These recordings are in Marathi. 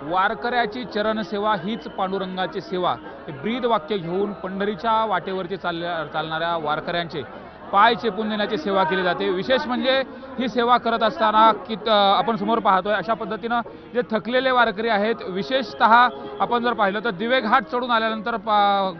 वारकऱ्याची चरणसेवा हीच पांडुरंगाची सेवा हे ब्रीद वाक्य घेऊन पंढरीच्या वाटेवरती चालणाऱ्या वारकऱ्यांचे पाय चेपून देण्याची सेवा केली जाते। विशेष म्हणजे ही सेवा करत असताना की आपण समोर पाहतोय अशा पद्धतीनं जे थकलेले वारकरी आहेत, विशेषतः आपण जर पाहिलं तर दिवे घाट चढून आल्यानंतर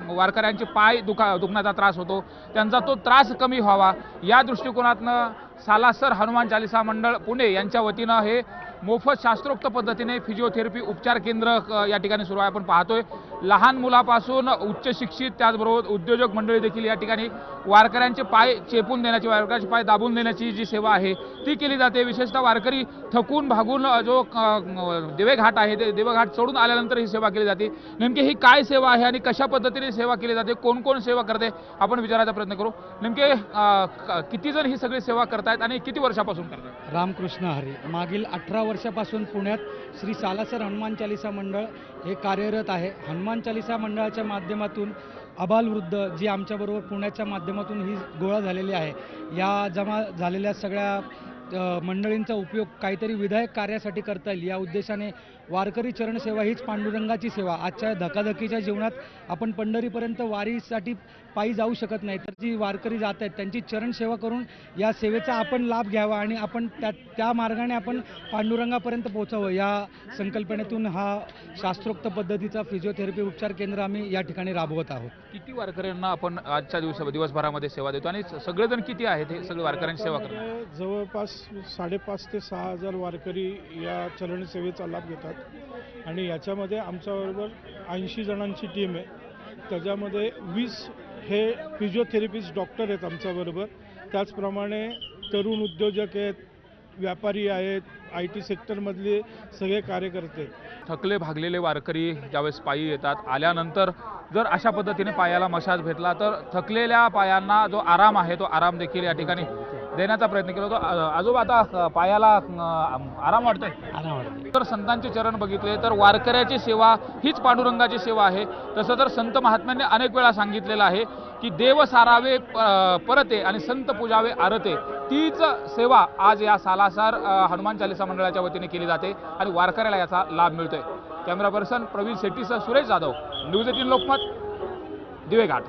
वारकऱ्यांचे पाय दुखण्याचा त्रास होतो, त्यांचा तो त्रास कमी व्हावा या दृष्टिकोनातनं सालासर हनुमान चालीसा मंडळ पुणे यांच्या वतीनं हे मोफत शास्त्रोक्त पद्धतीने फिजिओथेरपी उपचार केंद्र या ठिकाणी सुरू आहे। आपण पाहतोय लहान मुलापासून उच्च शिक्षित त्याचबरोबर उद्योजक मंडळी देखील या ठिकाणी वारकऱ्यांचे पाय चेपून देण्याची, वारकऱ्यांचे पाय दाबून देण्याची जी सेवा आहे ती केली जाते। विशेषतः वारकरी थकून भागून जो दिवे घाट आहे ते दिवे घाट चढून आल्यानंतर ही सेवा केली जाते। नेमकी ही काय सेवा आहे आणि कशा पद्धतीने सेवा केली जाते, कोण कोण सेवा करते आपण विचारायचा प्रयत्न करू। नेमके किती जण ही सगळी सेवा करतायत आणि किती वर्षापासून करतायत? रामकृष्ण हरी मागील 18 वर्षापासून पुण्यात श्री सालासर हनुमान चालीसा मंडळ हे कार्यरत आहे। हनुमान चालीसा मंडळाच्या माध्यमातून आबालवृद्ध जी आमच्याबरोबर पुण्याच्या माध्यमातून ही गोळा झालेली आहे, या जमा झालेल्या सगळ्या मंडळींचा उपयोग काहीतरी विधायक कार्यासाठी करता येईल या उद्देशाने वारकरी चरणसेवा हीच पांडुरंगाची सेवा। आजच्या धकाधकीच्या जीवनात आपण पंढरीपर्यंत वारीसाठी पायी जाऊ शकत नाही, तर जी वारकरी जात आहेत त्यांची चरणसेवा करून या सेवेचा आपण लाभ घ्यावा आणि आपण त्या मार्गाने आपण पांडुरंगापर्यंत पोहोचावं या संकल्पनेतून हा शास्त्रोक्त पद्धतीचा फिजिओथेरपी उपचार केंद्र आम्ही या ठिकाणी राबवत आहोत। किती वारकऱ्यांना आपण आजच्या दिवसभरामध्ये सेवा देतो आणि सगळेजण किती आहेत हे सगळे वारकऱ्यांची सेवा करतात? जवळपास 5,500 ते 6,000 वारकरी या चरणसेवेचा लाभ घेतात आणि याच्यामध्ये आमच्याबरोबर 80 जणांची टीम आहे। त्याच्यामध्ये 20 हे फिजिओथेरपिस्ट डॉक्टर आहेत आमच्याबरोबर, त्याचप्रमाणे तरुण उद्योजक आहेत, व्यापारी आहेत, IT सेक्टरमधले सगळे कार्यकर्ते। थकले भागलेले वारकरी ज्यावेळेस पायी येतात, आल्यानंतर जर अशा पद्धतीने पायाला मशाज भेटला तर थकलेल्या पायांना जो आराम आहे तो आराम देखील या ठिकाणी देण्याचा प्रयत्न केला होतो। आजोबा आता पायाला आराम वाटतोय? आराम वाटतोय। तर संतांचे चरण बघितले तर वारकऱ्याची सेवा हीच पांडुरंगाची सेवा आहे। तसं तर संत महात्म्यांनी अनेक वेळा सांगितलेलं आहे की देव सारावे परते आणि संत पूजावे आरते, तीच सेवा आज या सालासर हनुमान चालीसा मंडळाच्या वतीने केली जाते आणि वारकऱ्याला याचा लाभ मिळतोय। कॅमेरा पर्सन प्रवीण शेट्टीसह सुरेश जाधव, न्यूज 18 लोकमत, दिवे घाट।